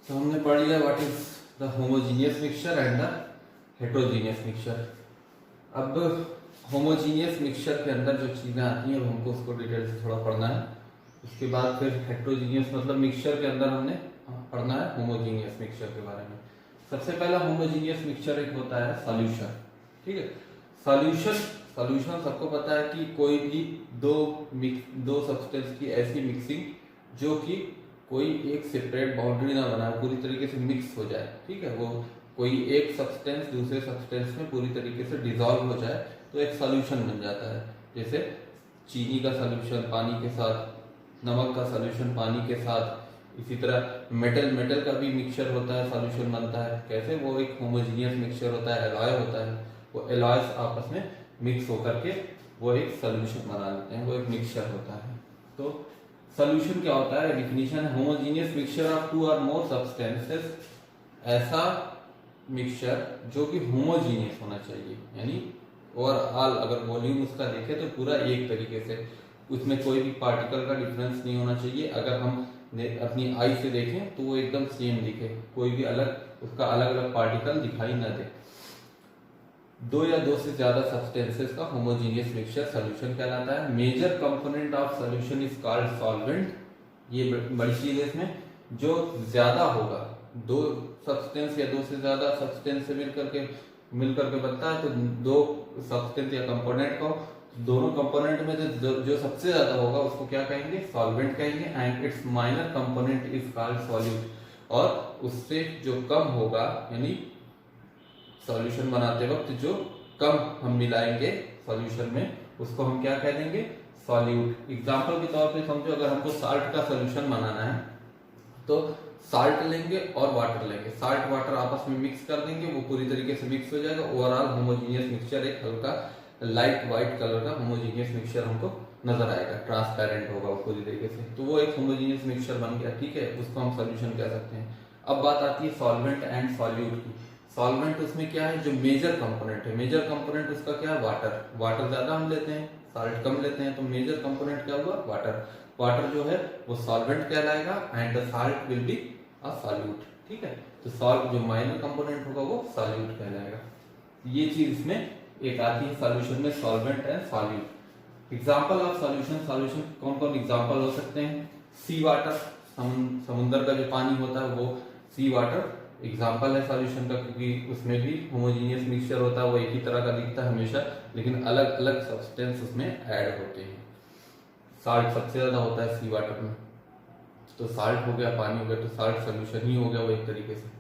तो हमने पढ़ लिया what is the homogeneous mixture and the heterogeneous mixture. अब होमोजीनियस मिक्सचर के अंदर जो चीज़ें आती हैं हमको उसको डिटेल से थोड़ा पढ़ना है। उसके बाद फिर हेट्रोजीनियस मतलब मिक्सचर के अंदर हमने पढ़ना है होमोजीनियस मिक्सचर के बारे में। सबसे पहला होमोजीनियस मिक्सचर एक होता है सॉल्यूशन। ठीक है, सॉल्यूशन सबको पता है कि कोई भी दो सब्सटेंस की ऐसी मिक्सिंग जो कि कोई एक सेपरेट बाउंड्री ना बनाए, पूरी तरीके से मिक्स हो जाए। ठीक है, वो कोई एक सब्सटेंस दूसरे सब्सटेंस में पूरी तरीके से डिसॉल्व हो जाए तो एक सॉल्यूशन बन जाता है। जैसे चीनी का सॉल्यूशन पानी के साथ, नमक का सॉल्यूशन पानी के साथ, इसी तरह मेटल का भी मिक्सचर होता है, सॉल्यूशन बनता है। कैसे? वो एक होमोजीनियस मिक्सचर होता है, एलॉय होता है, वो एलॉयस आपस में मिक्स होकर के वो एक सॉल्यूशन बना लेते हैं, वो एक मिक्सचर होता है। तो सॉल्यूशन क्या होता है? डेफिनेशन है होमोजीनियस मिक्सचर ऑफ टू और मोर सब्सटेंसेस, ऐसा मिक्सचर जो कि होमोजीनियस होना चाहिए, यानी ओवरऑल अगर वॉल्यूम उसका देखें तो पूरा एक तरीके से, उसमें कोई भी पार्टिकल का डिफरेंस नहीं होना चाहिए। अगर हम अपनी आई से देखें तो वो एकदम सेम दिखे, कोई भी उसका अलग अलग पार्टिकल दिखाई न दे। दो या दो से ज्यादा सब्सटेंसेस का होमोजीनियस मिक्सचर सॉल्यूशन कहलाता है। Major component of solution is called solvent. ये बड़ी चीज है, इसमें जो ज्यादा होगा, दो सब्सटेंस या दो से ज्यादा सब्सटेंस से मिलकर के बनता है, तो दो सब्सटेंस या कंपोनेंट को, दोनों कंपोनेंट में जो सबसे ज्यादा होगा उसको क्या कहेंगे? सॉल्वेंट कहेंगे। And it's minor component is called solute. और उससे जो कम होगा, यानी सॉल्यूशन बनाते वक्त जो कम हम मिलाएंगे सॉल्यूशन में, उसको हम क्या कह देंगे? सॉल्यूट। एग्जांपल के तौर पे समझो, अगर हमको साल्ट का सॉल्यूशन बनाना है तो साल्ट लेंगे और वाटर लेंगे, साल्ट वाटर आपस में मिक्स कर देंगे, वो पूरी तरीके से मिक्स हो जाएगा। ओवरऑल होमोजीनियस मिक्सचर एक हल्का लाइट व्हाइट कलर का होमोजीनियस मिक्सचर हमको नजर आएगा, ट्रांसपेरेंट होगा वो पूरी तरीके से, तो वो एक होमोजीनियस मिक्सचर बन गया। ठीक है, उसको हम सॉल्यूशन कह सकते हैं। अब बात आती है सॉल्वेंट एंड सॉल्यूट की। सॉल्वेंट उसमें क्या है? जो मेजर कंपोनेंट है, मेजर कंपोनेंट उसका क्या है? वाटर। वाटर ज्यादा हम लेते हैं, साल्ट कम लेते हैं, तो मेजर कंपोनेंट क्या हुआ? वाटर। वाटर जो है वो सॉल्वेंट कहलाएगा and the salt will be a solute. ठीक है, तो सॉल्ट जो माइनर कंपोनेंट होगा वो सॉल्यूट कहलाएगा। ये चीज इसमें एक आती है सॉल्यूशन में, solvent and solute. Example of solution, solution कौन कौन एग्जांपल हो सकते हैं? सी वाटर, समुद्र का जो पानी होता है वो सी वाटर एग्जाम्पल है सॉल्यूशन का, क्योंकि उसमें भी होमोजीनियस मिक्सचर होता है, वो एक ही तरह का दिखता है हमेशा, लेकिन अलग अलग सब्सटेंस उसमें ऐड होते हैं। साल्ट सबसे ज्यादा होता है सी वाटर में, तो साल्ट हो गया, पानी हो गया, तो साल्ट सोल्यूशन ही हो गया वो एक तरीके से।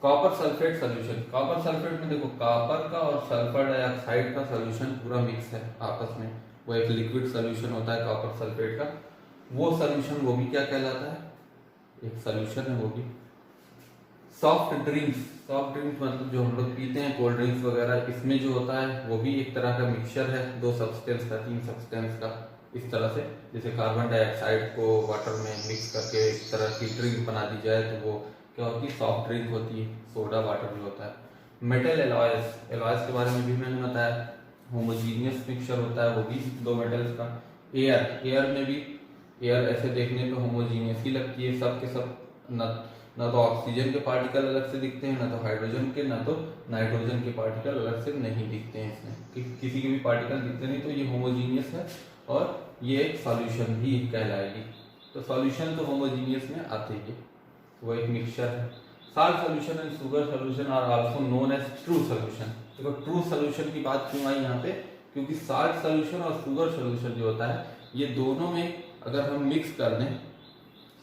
Copper sulphate solution, copper sulphate में देखो कॉपर का और सल्फर डाइऑक्साइड का सोल्यूशन पूरा मिक्स है आपस में, वो एक लिक्विड सोल्यूशन होता है कॉपर सल्फेट का। वो सोल्यूशन वो भी क्या कहलाता है? एक सोल्यूशन है वो भी। सॉफ्ट ड्रिंक्स, सॉफ्ट ड्रिंक्स मतलब जो हम लोग पीते हैं कोल्ड ड्रिंक्स वगैरह, इसमें जो होता है वो भी एक तरह का मिक्सचर है, दो सब्सटेंस का, तीन सब्सटेंस का, इस तरह से। जैसे कार्बन डाइऑक्साइड को वाटर में मिक्स करके इस तरह की ड्रिंक बना दी जाए तो वो क्या होती है? सॉफ्ट ड्रिंक होती है। सोडा वाटर भी होता है। मेटल एलॉयस, एलॉयस के बारे में भी मैंने बताया, होमोजीनियस मिक्सचर होता है वो भी दो मेटल्स का। एयर, एयर में भी, एयर ऐसे देखने पे होमोजीनियस ही लगती है, सब के सब ना तो ऑक्सीजन के पार्टिकल अलग से दिखते हैं, ना तो हाइड्रोजन के, ना तो नाइट्रोजन के पार्टिकल अलग से नहीं दिखते हैं इसमें, किसी के भी पार्टिकल दिखते नहीं, तो ये होमोजीनियस है और ये एक सॉल्यूशन भी कहलाएगी। तो सॉल्यूशन तो होमोजीनियस में आते ही, वो एक मिक्सचर है। Salt solution and sugar solution are also known as true solution. देखो ट्रू सॉल्यूशन की बात क्यों आई यहाँ पे? क्योंकि साल्ट सॉल्यूशन और शुगर सॉल्यूशन जो होता है, ये दोनों में अगर हम मिक्स कर दें,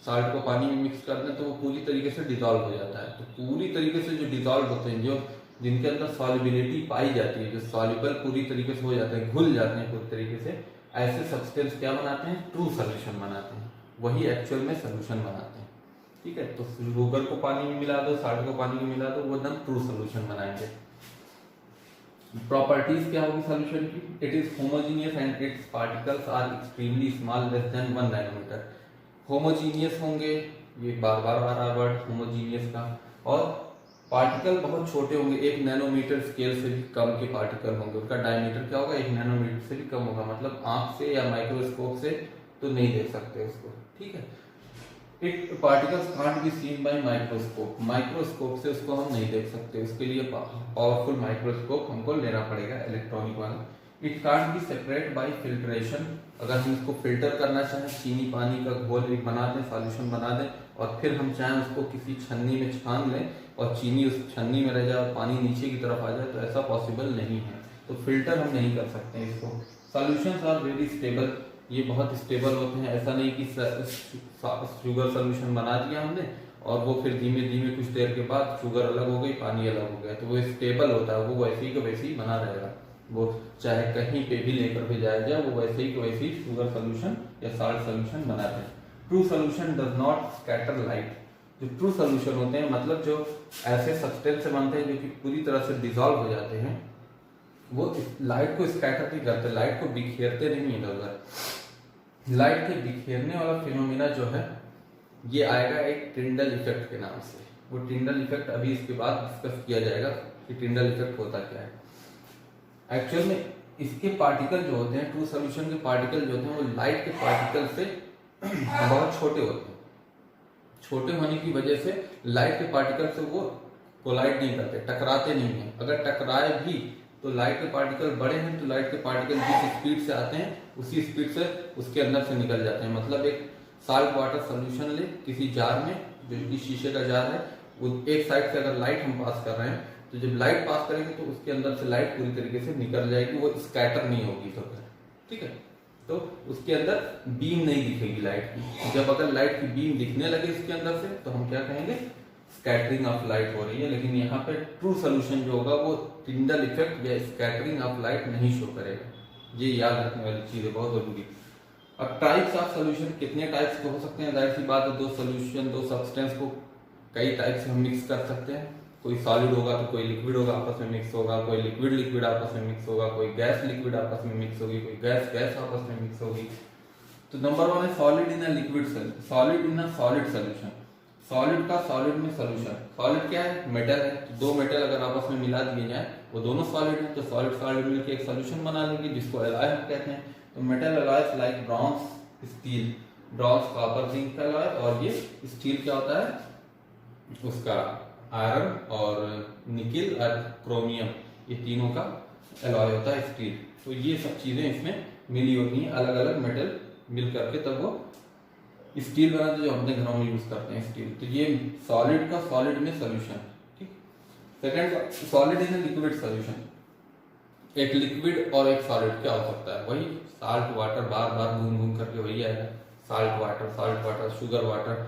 साल्ट को पानी में मिक्स कर दें तो वो पूरी तरीके से डिसॉल्व हो जाता है। तो पूरी तरीके से जो डिसॉल्व होते हैं, जो जिनके अंदर सॉल्युबिलिटी पाई जाती है, जो सॉल्युबल पूरी तरीके से हो जाते हैं, घुल जाते हैं पूरी तरीके से, ऐसे सब्सटेंस क्या बनाते हैं? ट्रू सॉल्यूशन बनाते हैं, वही एक्चुअल में सॉल्यूशन बनाते हैं। ठीक है, तो शुगर को पानी में मिला दो, साल्ट को पानी में मिला दो, वो एकदम ट्रू सॉल्यूशन बनाएंगे। प्रॉपर्टीज क्या होगी सॉल्यूशन की? It is homogeneous and its particles are extremely small, less than 1 nanometre. Homogeneous होंगे, ये बार बार आ रहा वर्ड होमोजीनियस का, और पार्टिकल बहुत छोटे होंगे, 1 नैनोमीटर स्केल से भी कम के पार्टिकल होंगे। उनका डायमीटर क्या होगा? 1 नैनोमीटर से भी कम होगा, मतलब आंख से या माइक्रोस्कोप से तो नहीं देख सकते उसको। ठीक है, it particles can't be seen by microscope, microscope से उसको हम नहीं देख सकते, उसके लिए पावरफुल माइक्रोस्कोप हमको लेना पड़ेगा, इलेक्ट्रॉनिक वाला। It can't be separate by filtration, अगर हम इसको फिल्टर करना चाहें, चीनी पानी का घोल बना दें, सॉल्यूशन बना दें, और फिर हम चाहें उसको किसी छन्नी में छान लें और चीनी उस छन्नी में रह जाए, पानी नीचे की तरफ आ जाए, तो ऐसा पॉसिबल नहीं है, तो फिल्टर हम नहीं कर सकते इसको। सॉल्यूशंस आर वेरी स्टेबल, ये बहुत स्टेबल होते हैं, ऐसा नहीं कि शुगर सॉल्यूशन बना दिया हमने और वो फिर धीमे धीमे कुछ देर के बाद शुगर अलग हो गई, पानी अलग हो गया, तो वो स्टेबल होता है, वो वैसे ही का वैसे ही बना रहेगा, वो चाहे कहीं पे भी लेकर के जाया जाए, वो वैसे ही का वैसे ही शुगर सॉल्यूशन या साल्ट सॉल्यूशन बनाते हैं। True solution does not scatter light, जो ट्रू सॉल्यूशन होते हैं मतलब जो ऐसे सब्सटेंस से बनते हैं जो कि पूरी तरह से डिसॉल्व हो जाते हैं, वो लाइट को स्कैटर नहीं करते, लाइट को बिखेरते नहीं इधर उधर। लाइट के बिखेरने वाला फिनोमिना जो है ये आएगा एक टिंडल इफेक्ट के नाम से, वो टिंडल इफेक्ट अभी इसके बाद डिस्कस किया जाएगा कि टिंडल इफेक्ट होता क्या है। एक्चुअल में इसके पार्टिकल जो होते हैं, ट्रू सॉल्यूशन के पार्टिकल जो होते हैं, वो लाइट के पार्टिकल से बहुत छोटे होते हैं, छोटे होने की वजह से लाइट के पार्टिकल से वो कोलाइड नहीं करते, टकराते नहीं है, अगर टकराए भी तो लाइट के पार्टिकल बड़े हैं, तो लाइट के पार्टिकल जिस स्पीड से आते हैं उसी स्पीड से उसके अंदर से निकल जाते हैं। मतलब एक साल्ट वाटर सॉल्यूशन ले किसी जार में, जो कि शीशे का जार है, वो एक साइड से अगर लाइट हम पास कर रहे हैं, तो जब लाइट पास करेंगे तो उसके अंदर से लाइट पूरी तरीके से निकल जाएगी, वो स्कैटर नहीं होगी, तो ठीक है, तो उसके अंदर बीम नहीं दिखेगी लाइट की। जब अगर लाइट की बीम दिखने लगे इसके अंदर से, तो हम क्या कहेंगे, स्कैटरिंग ऑफ लाइट हो रही है। लेकिन यहाँ पे ट्रू सोल्यूशन जो होगा वो टिंडल इफेक्ट या स्कैटरिंग ऑफ लाइट नहीं शो करेगा, ये याद रखने वाली चीज है, बहुत जरूरी। अब टाइप्स ऑफ सोल्यूशन, कितने टाइप्स के हो सकते हैं, जाहिर सी बात है, दो सोल्यूशन, दो सब्सटेंस को कई टाइप से हम मिक्स कर सकते हैं, कोई सॉलिड होगा तो कोई लिक्विड होगा, आपस में मिक्स होगा, कोई लिक्विड लिक्विड आपस में मिक्स होगा, कोई गैस लिक्विड आपस में मिक्स होगी, कोई गैस गैस आपस में मिक्स होगी। तो नंबर 1 है solid in a liquid, solid in a solid solution, solid का सॉलिड में सोल्यूशन। सॉलिड क्या है, मेटल है, तो दो मेटल अगर आपस में मिला दिए जाए, वो दोनों सॉलिड है, तो सॉलिड सॉलिड मिलकर एक सोल्यूशन बना लेंगे जिसको एलॉय हम कहते हैं। तो metal Alois like bronze, steel, bronze copper zinc का एलॉय, और ये स्टील क्या होता है, उसका आयरन और निकिल और क्रोमियम, ये तीनों का एलॉय होता है स्टील। तो ये सब चीजें इसमें मिली होती हैं, अलग अलग मेटल मिल करके तब वो स्टील बनाते, जो अपने घरों में यूज करते हैं स्टील। तो ये सॉलिड का सॉलिड में सोल्यूशन, ठीक। Second, solid in liquid solution, एक लिक्विड और एक सॉलिड क्या हो सकता है, वही साल्ट वाटर, बार बार घूम घूम करके वही आएगा, साल्ट वाटर, शुगर वाटर।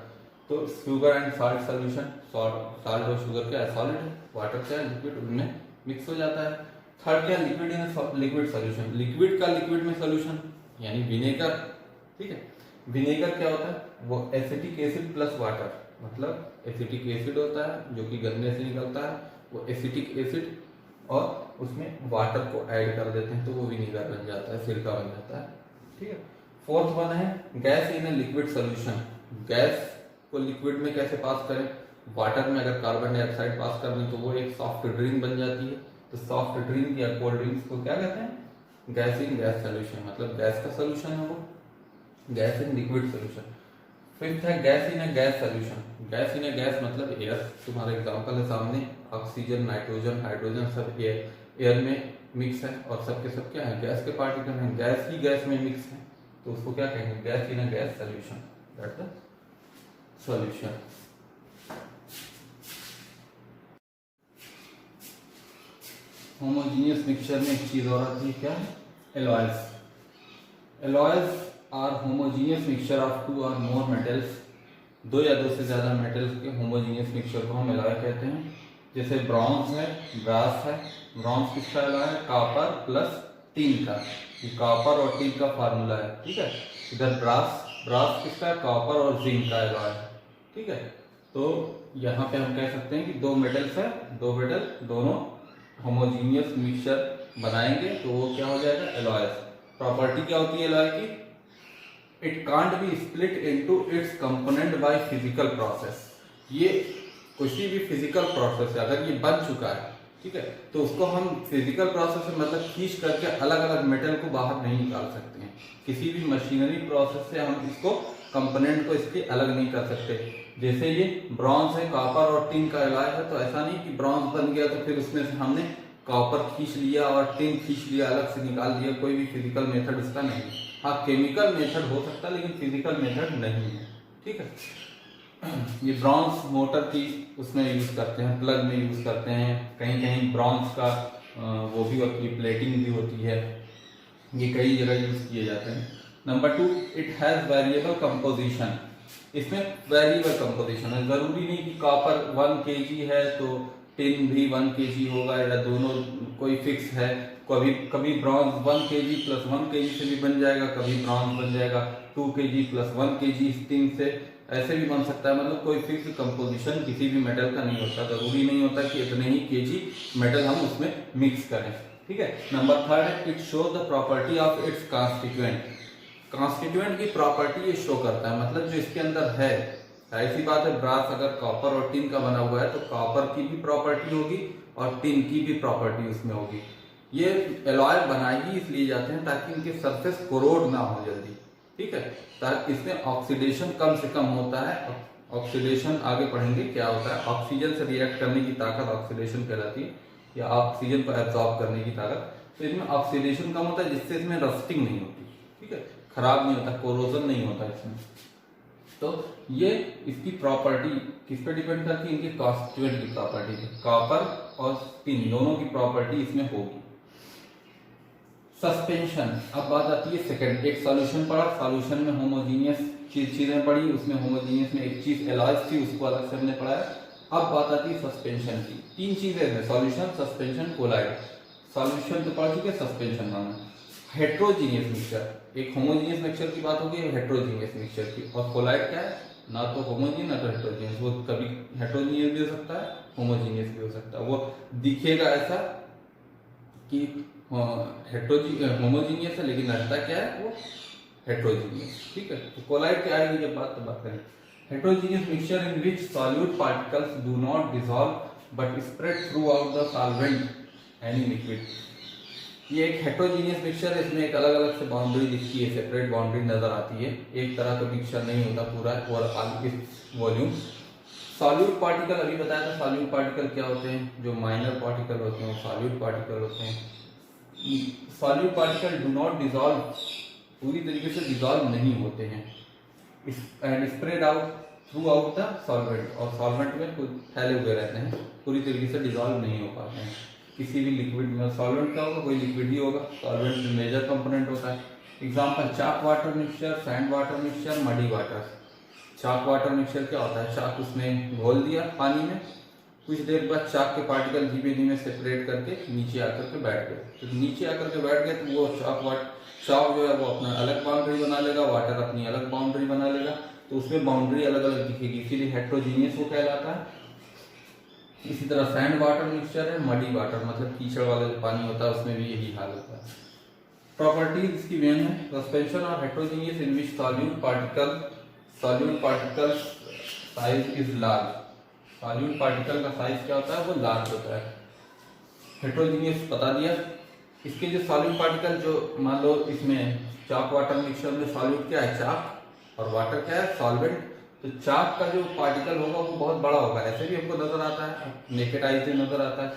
तो sugar and salt solution, salt और शुगर क्या है, सॉलिड है, वाटर क्या है, लिक्विड, उनमें मिक्स हो जाता है। थर्ड क्या, liquid in liquid solution, liquid का लिक्विड में सोल्यूशन, यानी विनेगर, ठीक है। विनेगर क्या होता है, वो एसिटिक एसिड प्लस वाटर, मतलब एसिटिक एसिड होता है जो कि गन्ने से निकलता है, वो एसिटिक एसिड और उसमें वाटर को ऐड कर देते हैं, तो वो विनेगर बन जाता है, सिरका बन जाता है, ठीक है। फोर्थ वन है gas in a liquid solution, gas को लिक्विड में कैसे पास करें, वाटर में अगर कार्बन डाइऑक्साइड पास कर दें तो वो एक सॉफ्ट ड्रिंक बन जाती है। तो सॉफ्ट ड्रिंक या कोल्ड ड्रिंक्स को क्या कहते हैं, गैस इन गैस सोल्यूशन, मतलब गैस का सोल्यूशन है वो, gas in liquid solution. Fifth है gas in a gas solution, gas in a gas मतलब एयर, तुम्हारा एग्जांपल है सामने, ऑक्सीजन, नाइट्रोजन, हाइड्रोजन सब एयर में मिक्स है, और सबके सब क्या है, गैस के पार्टिकल हैं, गैस ही गैस में मिक्स है, तो उसको क्या कहेंगे, gas in a gas solution, that's the solution. Homogeneous mixture में एक चीज और आती है, क्या, alloys. Alloys are homogeneous mixture of two और मोर मेटल्स, दो या दो से ज्यादा मेटल्स के होमोजेनियस मिक्सचर को हम एलॉय कहते हैं। जैसे ब्रॉन्ज है, ब्रास है, ब्रॉन्ज किसका एलॉय है, कॉपर प्लस टिन का, ये कॉपर और टिन का फार्मूला है, ठीक है। इधर ब्रास, ब्रास किसका है, कॉपर और जिंक का एलॉय है, ठीक है। तो यहाँ पे हम कह सकते हैं कि दो मेटल्स है, दो मेटल दोनों होमोजेनियस मिक्सचर बनाएंगे तो वो क्या हो जाएगा, एलॉयस। प्रॉपर्टी क्या होती है एलॉय की, it can't be split into its component by physical process, ये किसी भी फिजिकल प्रोसेस से अगर ये बन चुका है, ठीक है, तो उसको हम फिजिकल प्रोसेस से मतलब खींच करके अलग अलग मेटल को बाहर नहीं निकाल सकते हैं। किसी भी मशीनरी प्रोसेस से हम इसको कंपोनेंट को इसके अलग नहीं कर सकते। जैसे ये ब्रॉन्ज है, कॉपर और टिन का एलॉय है, तो ऐसा नहीं कि ब्रॉन्ज बन गया तो फिर उसमें से हमने कॉपर खींच लिया और टिन खींच लिया, अलग से निकाल दिया। कोई भी फिजिकल मेथड इसका नहीं। हाँ, केमिकल मेथड हो सकता है लेकिन फिजिकल मेथड नहीं है। ठीक है, ये ब्रॉन्ज मोटर की उसमें यूज करते हैं, प्लग में यूज करते हैं, कहीं कहीं ब्रॉन्ज का वो भी होती है, प्लेटिंग भी होती है, ये कई जगह यूज किए जाते हैं। Number 2, it has variable composition. इसमें वेरिएबल कंपोजिशन है, जरूरी नहीं कि कॉपर 1 kg है तो टिन भी 1 kg होगा, या दोनों कोई फिक्स है। कभी ब्रॉन्ज 1 kg प्लस 1 kg से भी बन जाएगा, कभी ब्रॉन्ज बन जाएगा 2 kg प्लस 1 kg टिन से, ऐसे भी बन सकता है। मतलब कोई फिक्स कंपोजिशन किसी भी मेटल का नहीं होता, जरूरी नहीं होता कि इतने ही केजी मेटल हम उसमें मिक्स करें। ठीक है। Number 3, it shows the property of its constituent. Constituent की प्रॉपर्टी ये शो करता है, मतलब जो इसके अंदर है। ऐसी बात है, ब्रास अगर कॉपर और टिन का बना हुआ है तो कॉपर की भी प्रॉपर्टी होगी और टिन की भी प्रॉपर्टी उसमें होगी। ये एलॉय बनाए ही इसलिए जाते हैं ताकि इनके सरफेस कोरोड ना हो जल्दी। ठीक है, ताकि इसमें ऑक्सीडेशन कम से कम होता है। ऑक्सीडेशन आगे पढ़ेंगे क्या होता है। ऑक्सीजन से रिएक्ट करने की ताकत ऑक्सीडेशन कहलाती है, या ऑक्सीजन को एब्जॉर्ब करने की ताकत। तो इसमें ऑक्सीडेशन कम होता है जिससे इसमें रस्टिंग नहीं होती। ठीक है, खराब नहीं होता, कोरोजन नहीं होता इसमें। तो ये इसकी प्रॉपर्टी किस पे डिपेंड करती है, इनकी कॉन्स्टिट्यूएंट की प्रॉपर्टी पे। कॉपर और टिन दोनों की प्रॉपर्टी इसमें होगी। सस्पेंशन, अब बात आती है सेकंड। एक सॉल्यूशन पढ़ा, सॉल्यूशन में होमोजीनियस चीजें पढ़ी, उसमें होमोजीनियस में एक चीज एलॉयज थी, उसको अलग से हमने पढ़ाया। अब बात आती है सस्पेंशन की। 3 चीजें हैं, सॉल्यूशन, सस्पेंशन, कोलाइड। सॉल्यूशन तो पढ़ चुके, सस्पेंशन माना। हेट्रोजीनियस मिक्सचर, एक होमोजीनियस मिक्सचर की बात होगी, हेट्रोजीनियस मिक्सचर की। और कोलाइड क्या है, ना तो होमोजीनियस ना तो हेट्रोजीनियस। वो कभी हेट्रोजीनियस भी हो सकता है, होमोजीनियस भी हो सकता है। वो दिखेगा ऐसा कि होमोजीनियस है लेकिन लगता क्या है, वो हेट्रोजीनियस। ठीक है, तो कोलाइड क्या आएगी जब बात करें। Heterogeneous mixture in which solute particles do not dissolve but spread through out the solvent any liquid. ये एक हेट्रोजीनियस मिक्सचर है, इसमें एक अलग अलग से बाउंड्री दिखती है, सेपरेट बाउंड्री नजर आती है। एक तरह का मिक्सचर नहीं होता पूरा और वॉल्यूम। सॉल्यूट पार्टिकल अभी बताया था, सॉल्यूट पार्टिकल क्या होते हैं, जो माइनर पार्टिकल होते हैं वो सॉल्यूट पार्टिकल होते हैं। Solute particle do not dissolve, पूरी तरीके से डिसॉल्व नहीं होते हैं, and spread out through out the solvent, और सॉल्वेंट में फैले हुए रहते हैं, पूरी तरीके से डिसॉल्व नहीं हो पाते हैं किसी भी लिक्विड में। सॉल्वेंट क्या होगा, कोई लिक्विड ही होगा। सॉल्वेंट मेजर कंपोनेंट होता है। Example, chalk water mixture, sand water mixture, muddy water. Chalk water mixture क्या होता है, चाक उसमें घोल दिया पानी में, कुछ देर बाद चाक के पार्टिकल धीमे धीमे सेपरेट करके नीचे आकर के बैठ गए। तो नीचे आकर के बैठ गए तो वो चाक जो है वो अपना अलग बाउंड्री बना लेगा, वाटर अपनी अलग बाउंड्री बना लेगा, तो उसमें बाउंड्री अलग अलग दिखेगी, इसीलिए हेट्रोजीनियस वो कहलाता है। इसी तरह सैंड वाटर मिक्सचर है, मडी वाटर मतलब कीचड़ वाला जो पानी होता है उसमें भी यही हाल होता है। प्रॉपर्टीज इसकी मेन है, सस्पेंशन और heterogeneous in which solute particle size is large. Solute particle का साइज क्या होता है, वो लार्ज होता है। हेट्रोजीनियस बता दिया। इसके जो सॉल्यूट पार्टिकल, जो मान लो इसमें चाक वाटर मिक्सचर में सॉल्यूट क्या है, चाक, और वाटर क्या है, सॉल्वेंट। तो चाक का जो पार्टिकल होगा वो बहुत बड़ा होगा, ऐसे भी हमको नजर आता है, नेकेड आई से नजर आता है।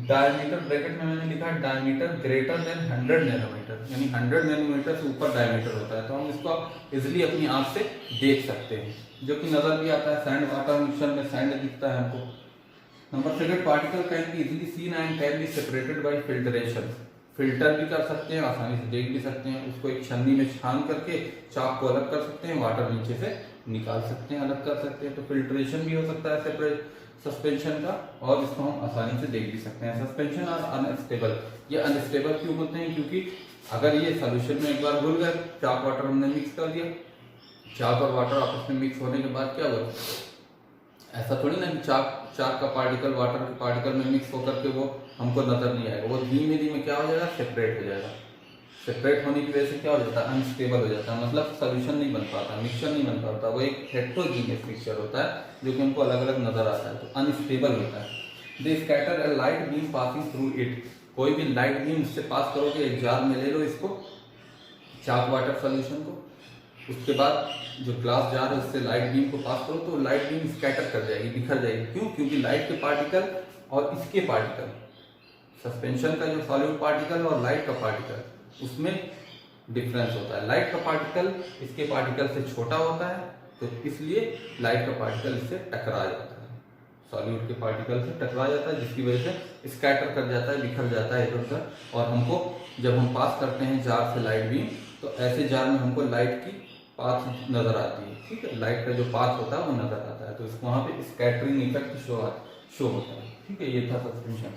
डायमीटर, ब्रैकेट में मैंने लिखा है डायमीटर ग्रेटर देन 100 नैनोमीटर, यानी 100 नैनोमीटर से ऊपर डायमीटर होता है, तो हम इसको इजिली अपनी आंख से देख सकते हैं, जो कि नजर भी आता है। सैंड वाटर मिक्सचर में सैंड दिखता है हमको। Number 2, particle can be easily seen and can be separated by filtration. Filter भी कर सकते हैं, आसानी से देख भी सकते हैं, उसको एक छन्नी में छान करके चाक को अलग कर सकते हैं, वाटर नीचे से निकाल सकते हैं, अलग कर सकते हैं। तो फिल्ट्रेशन भी हो सकता है सेपरेट सस्पेंशन का, और इसको हम आसानी से देख भी सकते हैं। सस्पेंशन और अनस्टेबल, ये अनस्टेबल क्यों होते हैं, क्योंकि अगर ये सोल्यूशन में एक बार घुल गए, चाक वाटर हमने मिक्स कर दिया, चाक और वाटर आपस में मिक्स होने के बाद क्या हुआ, ऐसा थोड़ी ना कि चाक का पार्टिकल वाटर के पार्टिकल में मिक्स होकर के वो हमको नजर नहीं आएगा, वो धीमे धीमे क्या हो जाएगा, सेपरेट हो जाएगा। सेपरेट होने की वजह से क्या हो जाता है, अनस्टेबल हो जाता है, मतलब सोल्यूशन नहीं बन पाता, मिक्सचर नहीं बन पाता, वो एक हेट्रोजीनियस मिक्सचर होता है जो कि हमको अलग अलग नजर आता है, तो अनस्टेबल होता है। They scatter a light beam passing through it, कोई भी लाइट बीम इससे पास करोगे, एक जार में ले लो इसको, चाक वाटर सोल्यूशन को, उसके बाद जो ग्लास जार है उससे लाइट बीम को पास करो तो लाइट बीम स्कैटर कर जाएगी, बिखर जाएगी। क्यों? क्योंकि लाइट के पार्टिकल और इसके पार्टिकल, सस्पेंशन का जो सॉलिड पार्टिकल और लाइट का पार्टिकल, उसमें डिफरेंस होता है। लाइट का पार्टिकल इसके पार्टिकल से छोटा होता है, तो इसलिए लाइट का पार्टिकल इससे टकरा जाता है, सॉलिड के पार्टिकल से टकरा जाता है, जिसकी वजह से स्कैटर कर जाता है, बिखर जाता है इधर उधर। और हमको जब हम पास करते हैं जार से लाइट बीम, तो ऐसे जार में हमको लाइट की पाथ नजर आती है, ठीक है, लाइट का जो पाथ होता है वो नजर आता है, तो वहाँ पे स्कैटरिंग इफेक्ट शो होता है, ठीक है। ये था सस्पेंशन।